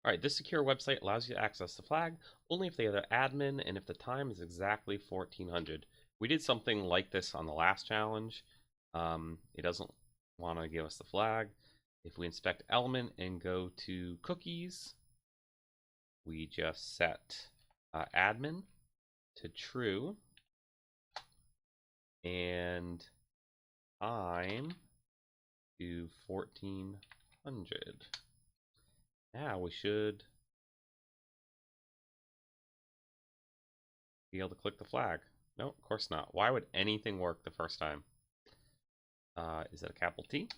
All right, this secure website allows you to access the flag only if they are the admin and if the time is exactly 1400. We did something like this on the last challenge. It doesn't want to give us the flag. If we inspect element and go to cookies, we just set admin to true and time to 1400. Now we should be able to click the flag. No, of course not. Why would anything work the first time? Is it a capital T?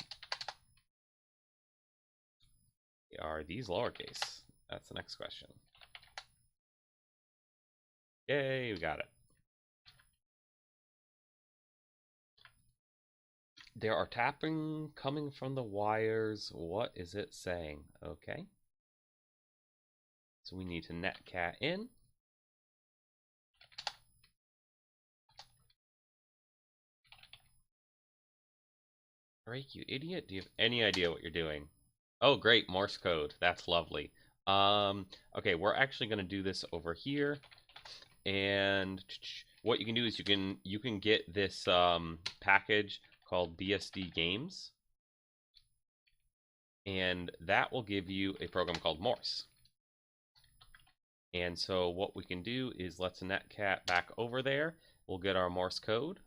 Are these lowercase? That's the next question. Yay, we got it. There are tapping coming from the wires. What is it saying? Okay. So we need to netcat in. Break, you idiot. Do you have any idea what you're doing? Oh, great. Morse code. That's lovely. Okay, we're actually going to do this over here. And what you can do is you can get this package called BSD Games. And that will give you a program called Morse. And so what we can do is let's netcat back over there. We'll get our Morse code.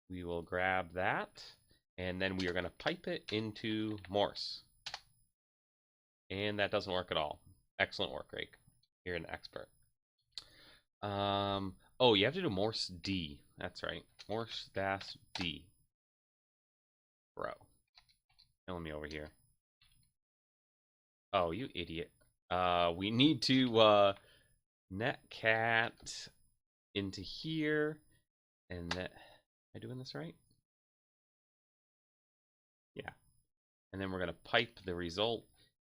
We will grab that. And then we are going to pipe it into Morse. And that doesn't work at all. Excellent work, Rake. You're an expert. Oh, you have to do Morse D. That's right. Morse-D. Bro. Killing me over here. Oh, you idiot. We need to netcat into here. And that... Am I doing this right? Yeah. And then we're going to pipe the result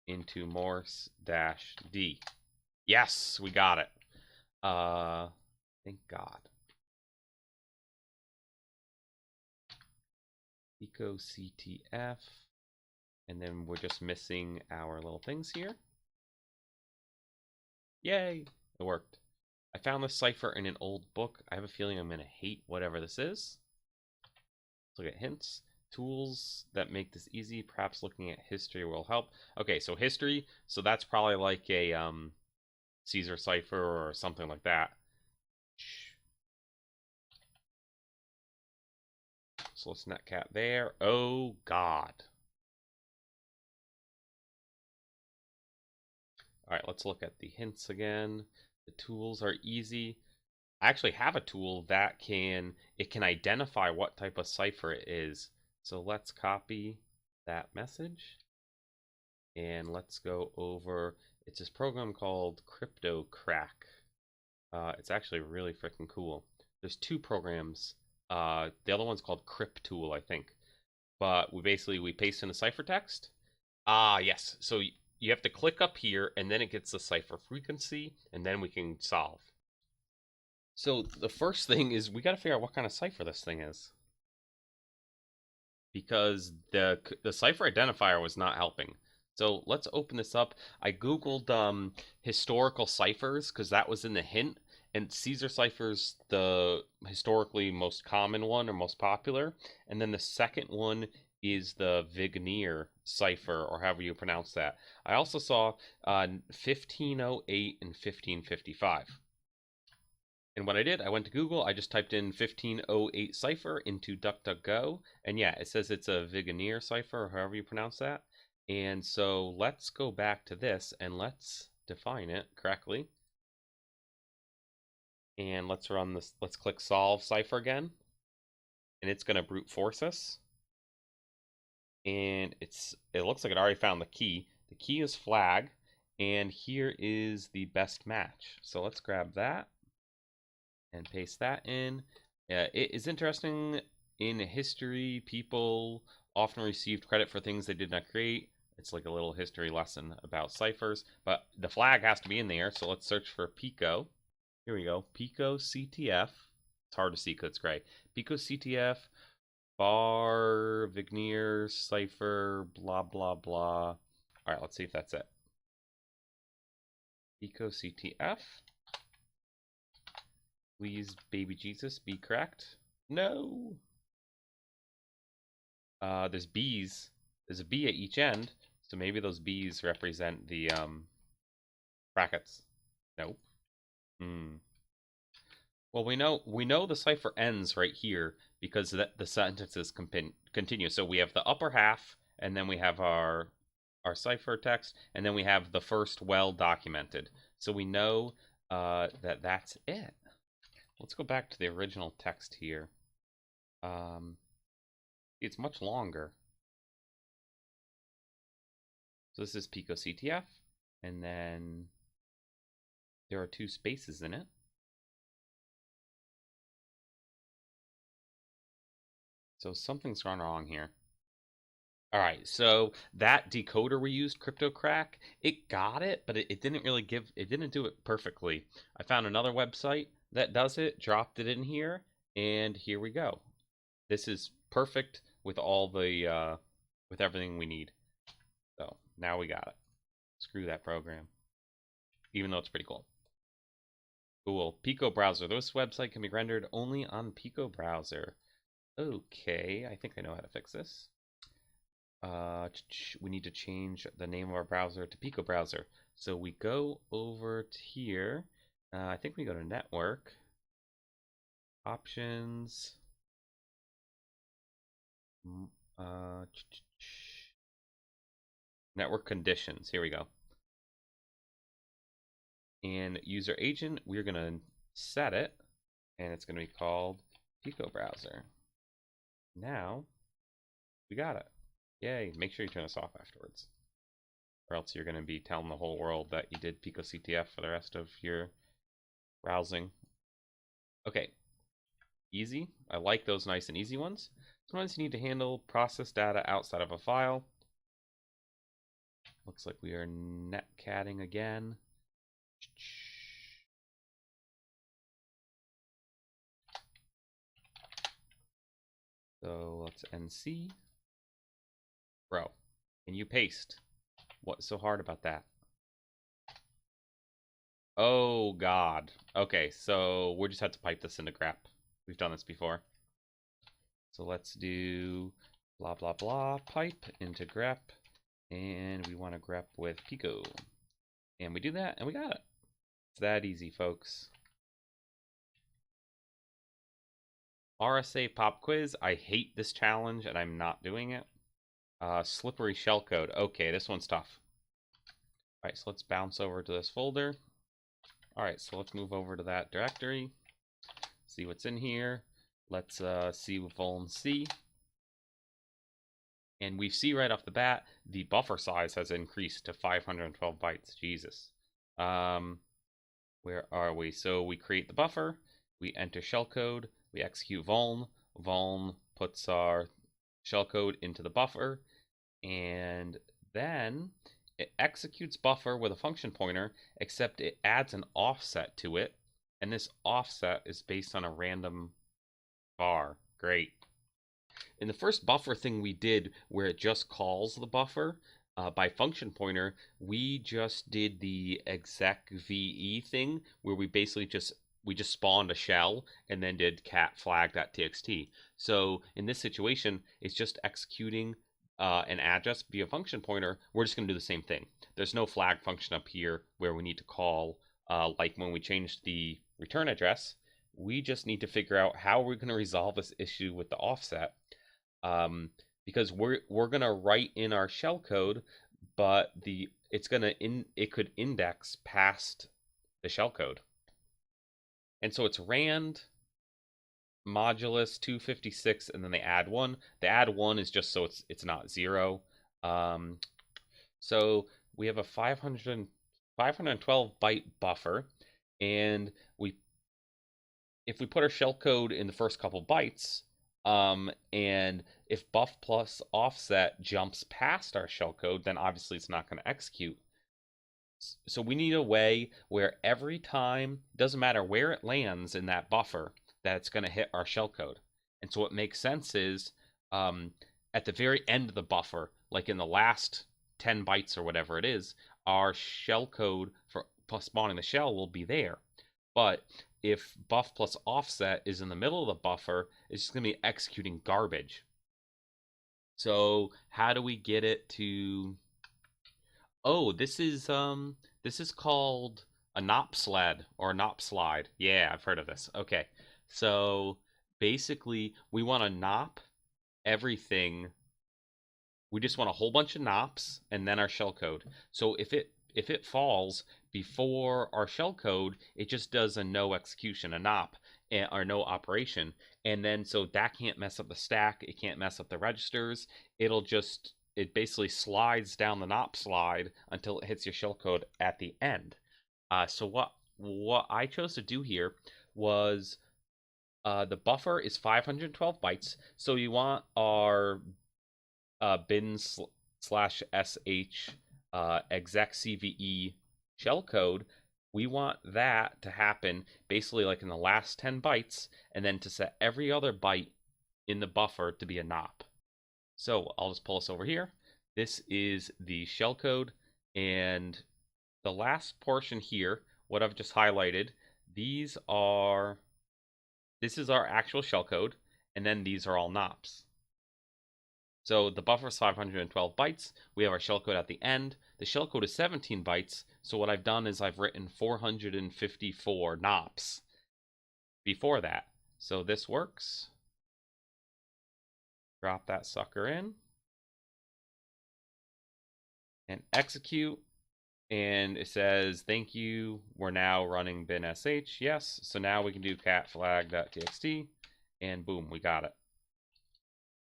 into Morse-D. Yes, we got it. Thank God. picoCTF. And then we're just missing our little things here. Yay, it worked. I found this cipher in an old book. I have a feeling I'm going to hate whatever this is. Let's look at hints. Tools that make this easy. Perhaps looking at history will help. Okay, so history. So that's probably like a Caesar cipher or something like that. So let's netcat there. Oh, God. All right, let's look at the hints again. The tools are easy. I actually have a tool that can identify what type of cipher it is. So let's copy that message. And let's go over, it's this program called CryptoCrack. It's actually really freaking cool. There's two programs. The other one's called CryptTool, I think. But we paste in the ciphertext. Yes. So you have to click up here, and then it gets the cipher frequency, and then we can solve. So the first thing is we got to figure out what kind of cipher this thing is. Because the cipher identifier was not helping. So let's open this up. I googled historical ciphers because that was in the hint, and Caesar cipher's the historically most common one or most popular, and then the second one is the Vigenère cipher, or however you pronounce that. I also saw 1508 and 1555. And what I did, I went to Google, I just typed in 1508 cipher into DuckDuckGo, and yeah, it says it's a Vigenère cipher, or however you pronounce that. And so let's go back to this, and let's define it correctly. And let's run this, let's click Solve Cipher again. And it's going to brute force us. And it looks like it already found the key. The key is flag, and here is the best match. So let's grab that and paste that in. It is interesting. In history, people often received credit for things they did not create. It's like a little history lesson about ciphers, but the flag has to be in there. So let's search for pico. Here we go, picoCTF. It's hard to see because it's gray. picoCTF, bar, Vigenère, cipher, blah, blah, blah. All right, let's see if that's it. picoCTF. Please, baby Jesus, be correct. No. There's B's. There's a B at each end, so maybe those B's represent the brackets. Nope. Well, we know the cipher ends right here because the sentences continue. So we have the upper half, and then we have our cipher text, and then we have the first well documented. So we know that that's it. Let's go back to the original text here. It's much longer. So this is picoCTF, and then there are 2 spaces in it. So something's gone wrong here. All right, so that decoder we used, CryptoCrack, it got it, but it didn't really it didn't do it perfectly. I found another website that does it, dropped it in here, and here we go. This is perfect with all the, with everything we need. So now we got it. Screw that program, even though it's pretty cool. Cool, picobrowser. This website can be rendered only on picobrowser. Okay, I think I know how to fix this. We need to change the name of our browser to picobrowser. So we go over to here. I think we go to network, options, network conditions. Here we go. And user agent, we're going to set it, and it's going to be called picobrowser. Now we got it. Yay. Make sure you turn this off afterwards, or else you're going to be telling the whole world that you did picoCTF for the rest of your browsing. Okay, easy. I like those nice and easy ones. Sometimes you need to handle process data outside of a file. Looks like we are netcatting again. So let's NC. Bro, can you paste? What's so hard about that? Oh, God. Okay, so we just have to pipe this into grep. We've done this before. So let's do blah, blah, blah, pipe into grep. And we want to grep with pico. And we do that, and we got it. It's that easy, folks. RSA pop quiz. I hate this challenge, and I'm not doing it. Slippery shellcode. Okay, this one's tough. All right, so let's bounce over to this folder. All right, so let's move over to that directory. See what's in here. Let's see vuln C. And we see right off the bat, the buffer size has increased to 512 bytes. Jesus. Where are we? So we create the buffer. We enter shellcode. We execute vuln. Vuln puts our shellcode into the buffer. And then it executes buffer with a function pointer, except it adds an offset to it. And this offset is based on a random var. Great. In the first buffer thing we did, where it just calls the buffer by function pointer, we just did the exec ve thing, where we basically just spawned a shell and then did cat flag.txt. So in this situation, it's just executing an address via function pointer. We're just going to do the same thing. There's no flag function up here where we need to call, like when we changed the return address. We just need to figure out how we're going to resolve this issue with the offset, because we're going to write in our shellcode, but it could index past the shellcode. And so it's rand modulus 256, and then they add 1. The add 1 is just so it's not 0. So we have a 512 byte buffer, and if we put our shellcode in the first couple bytes, and if buff plus offset jumps past our shellcode, then obviously it's not going to execute. So we need a way where every time, doesn't matter where it lands in that buffer, that it's going to hit our shellcode. And so what makes sense is at the very end of the buffer, like in the last 10 bytes or whatever it is, our shellcode spawning the shell will be there. But if buff plus offset is in the middle of the buffer, it's just going to be executing garbage. So how do we get it to... Oh, this is called a NOP sled or a NOP slide. Yeah, I've heard of this. Okay. So basically we want to NOP everything. We just want a whole bunch of NOPs and then our shellcode. So if it falls before our shellcode, it just does a no execution, a NOP, or no operation. And then so that can't mess up the stack, it can't mess up the registers. It basically slides down the NOP slide until it hits your shellcode at the end. So what I chose to do here was the buffer is 512 bytes. So you want our bin/sh exec CVE shellcode. We want that to happen basically like in the last 10 bytes, and then to set every other byte in the buffer to be a NOP. So I'll just pull this over here. This is the shellcode, and the last portion here, what I've just highlighted, this is our actual shellcode, and then these are all NOPs. So the buffer is 512 bytes. We have our shellcode at the end. The shellcode is 17 bytes. So what I've done is I've written 454 NOPs before that. So this works. Drop that sucker in. And execute. And it says, thank you. We're now running bin sh. Yes. So now we can do cat flag.txt. And boom, we got it.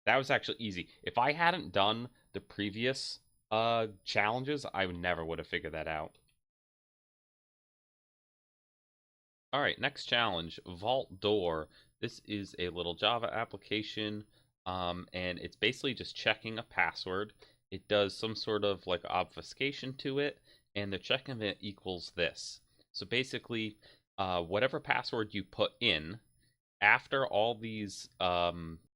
That was actually easy. If I hadn't done the previous challenges, I never would have figured that out. All right, next challenge, Vault Door. This is a little Java application, and it's basically just checking a password. It does some sort of like obfuscation to it, and the check event equals this. So basically, whatever password you put in, after all these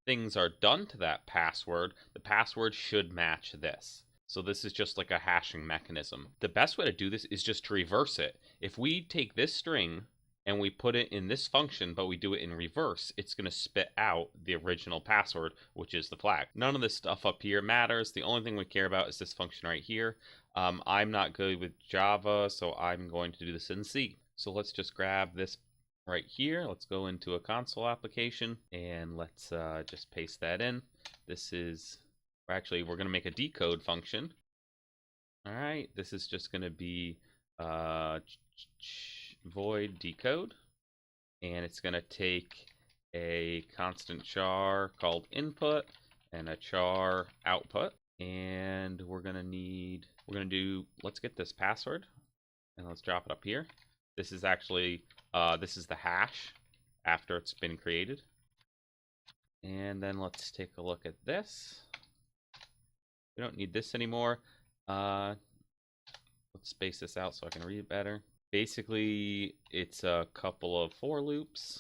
things are done to that password, the password should match this. So this is just like a hashing mechanism. The best way to do this is just to reverse it. If we take this string and we put it in this function, but we do it in reverse, it's going to spit out the original password, which is the flag. None of this stuff up here matters. The only thing we care about is this function right here. I'm not good with Java, so I'm going to do this in C. So let's just grab this right here. Let's go into a console application and let's just paste that in. This is, actually, we're going to make a decode function. All right, this is just going to be void decode, and it's going to take a constant char called input and a char output, and we're going to do, let's get this password and let's drop it up here. This is actually this is the hash after it's been created. And then let's take a look at this. We don't need this anymore. Let's space this out so I can read it better. Basically, it's a couple of for loops.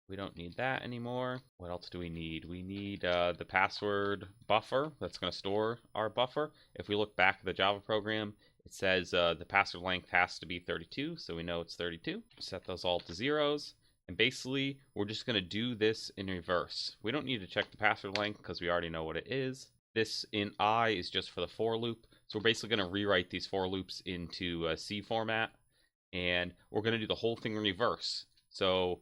We don't need that anymore. What else do we need? We need the password buffer that's going to store our buffer. If we look back at the Java program, it says the password length has to be 32, so we know it's 32. Set those all to zeros. And basically, we're just going to do this in reverse. We don't need to check the password length because we already know what it is. This in I is just for the for loop. So we're basically going to rewrite these for loops into a C format. And we're going to do the whole thing in reverse. So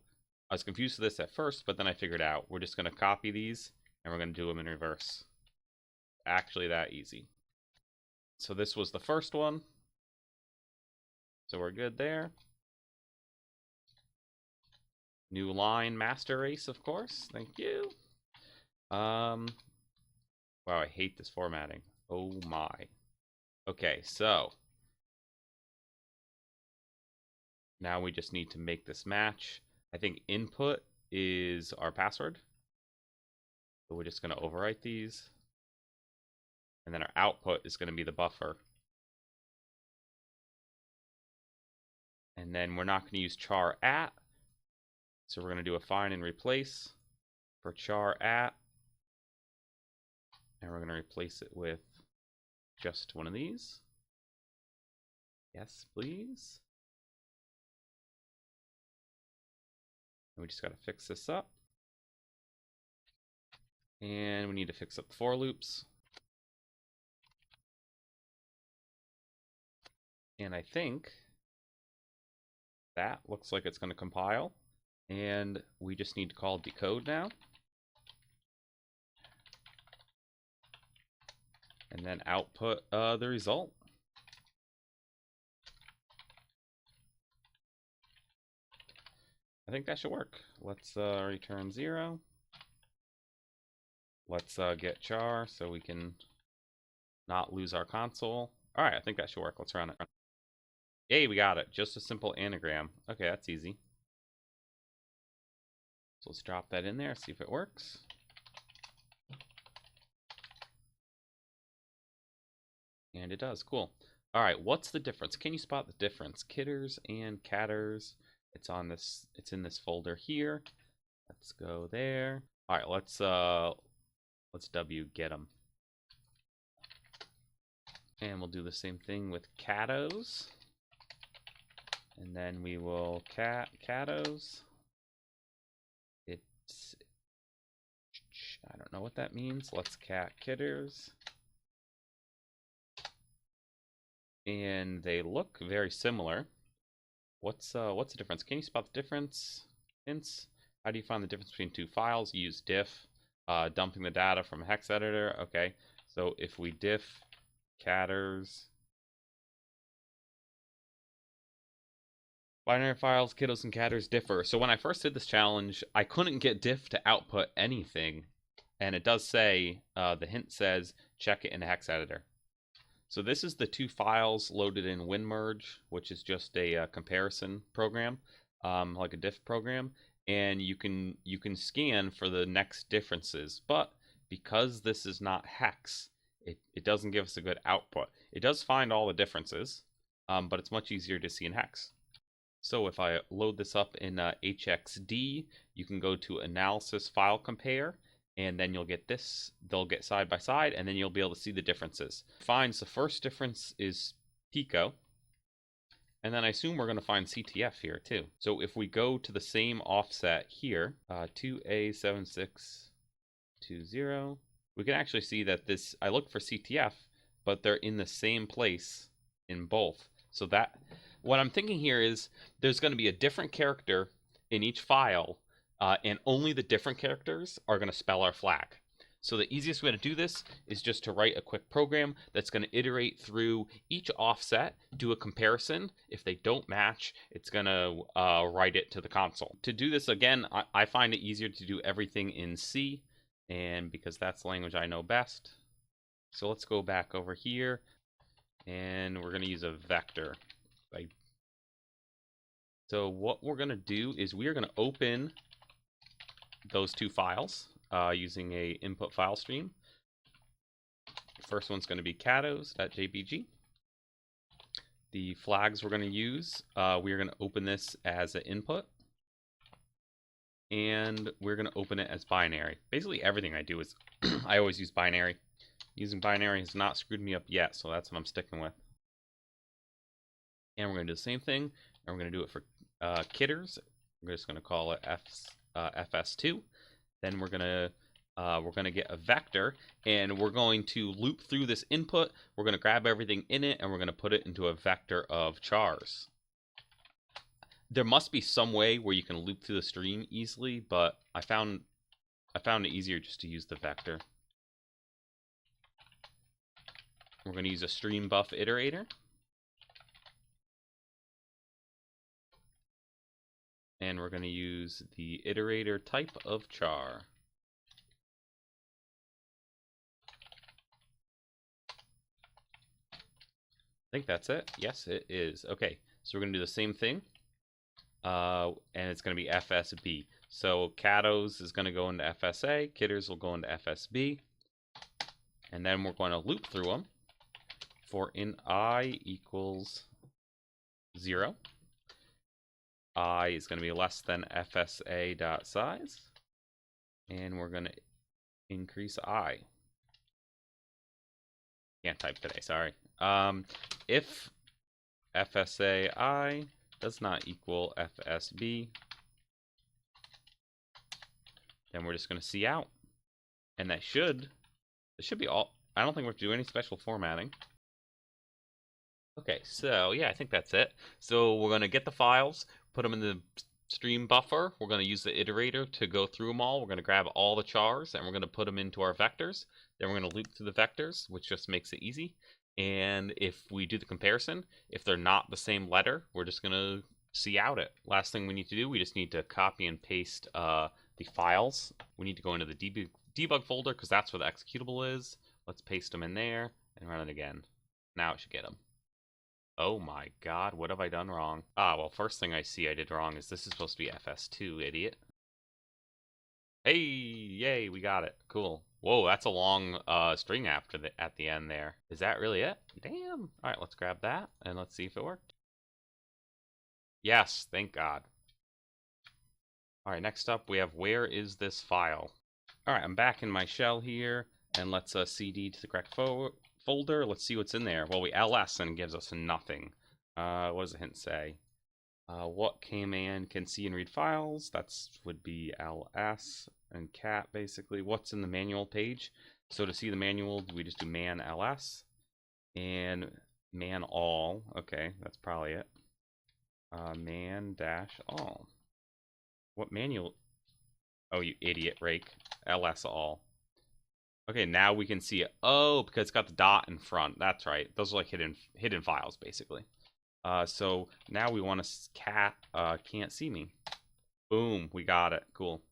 I was confused with this at first, but then I figured out. We're just going to copy these, and we're going to do them in reverse. Actually that easy. So this was the first one. So we're good there. New line master race, of course. Thank you. Wow, I hate this formatting. Oh my. Okay, so now we just need to make this match. I think input is our password. So we're just going to overwrite these. And then our output is going to be the buffer. And then we're not going to use char at. So we're going to do a find and replace for char at. And we're going to replace it with just one of these. Yes, please. And we just got to fix this up. And we need to fix up the for loops. And I think that looks like it's going to compile. And we just need to call decode now. And then output the result. I think that should work. Let's return 0. Let's get char so we can not lose our console. All right, I think that should work. Let's run it. Yay, we got it. Just a simple anagram. Okay, that's easy. So let's drop that in there, see if it works. And it does. Cool. All right, what's the difference? Can you spot the difference? Kitters and Catters. It's on this. It's in this folder here. Let's go there. All right, let's W get them. And we'll do the same thing with Cattos. And then we will Cattos. It's, I don't know what that means. Let's Kitters. And they look very similar. What's the difference? Can you spot the difference? Hints. How do you find the difference between two files? You use diff, dumping the data from a hex editor. Okay, so if we diff Catters, binary files, kiddos and Catters differ. So when I first did this challenge, I couldn't get diff to output anything, and it does say the hint says check it in a hex editor. So this is the two files loaded in WinMerge, which is just a comparison program, like a diff program, and you can scan for the next differences. But because this is not hex, it doesn't give us a good output. It does find all the differences, but it's much easier to see in hex. So if I load this up in HXD, you can go to Analysis File Compare, and then you'll get this. They'll get side by side, and then you'll be able to see the differences. Finds the first difference is pico, and then I assume we're going to find CTF here too. So if we go to the same offset here, 2A7620, we can actually see that this, I looked for CTF, but they're in the same place in both. So that, what I'm thinking here is there's going to be a different character in each file, and only the different characters are going to spell our flag. So the easiest way to do this is just to write a quick program that's going to iterate through each offset, do a comparison. If they don't match, it's going to write it to the console. To do this again, I find it easier to do everything in C, and because that's the language I know best. So let's go back over here, and we're going to use a vector. So what we're going to do is we are going to open those two files using a input file stream. First one's going to be cattos.jpg. The flags we're going to use, we're going to open this as an input, and we're going to open it as binary. Basically everything I do is I always use binary. Using binary has not screwed me up yet, so that's what I'm sticking with. And we're going to do the same thing, and we're going to do it for kitters. We're just going to call it fs2. Then we're going to get a vector, and we're going to loop through this input. We're going to grab everything in it, and we're going to put it into a vector of chars. There must be some way where you can loop through the stream easily, but I found it easier just to use the vector. We're going to use a stream buff iterator. And we're going to use the iterator type of char. I think that's it. Yes, it is. Okay, so we're going to do the same thing. And it's going to be FSB. So Cattos is going to go into FSA. Kitters will go into FSB. And then we're going to loop through them for in I equals 0. I is going to be less than FSA.size, and we're going to increase I. Can't type today, sorry. If FSA I does not equal FSB, Then we're just going to see out. And that should be all. I don't think we have to do any special formatting. Okay, so yeah, I think that's it. So we're going to get the files, put them in the stream buffer. We're going to use the iterator to go through them all. We're going to grab all the chars and we're going to put them into our vectors. Then we're going to loop through the vectors, which just makes it easy. And if we do the comparison, if they're not the same letter, we're just going to see out it. Last thing we need to do, we just need to copy and paste the files. We need to go into the debug folder because that's where the executable is. Let's paste them in there and run it again. Now it should get them. Oh my god, what have I done wrong? Ah, well, first thing I see I did wrong is this is supposed to be FS2, idiot. Hey, yay, we got it. Cool. Whoa, that's a long string at the end there. Is that really it? Damn. All right, let's grab that and let's see if it worked. Yes, thank God. All right, next up we have where is this file? All right, I'm back in my shell here, and let's cd to the correct folder. Let's see what's in there. Well, we ls and it gives us nothing. What does the hint say? What command can see and read files? That's would be ls and cat basically. What's in the manual page? So to see the manual, we just do man ls and man all. Okay, that's probably it. Man dash all. What manual? Oh, you idiot rake. ls all. Okay, now we can see it. Oh, because it's got the dot in front. That's right. Those are like hidden files, basically. So now we want to cat can't see me. Boom, we got it. Cool.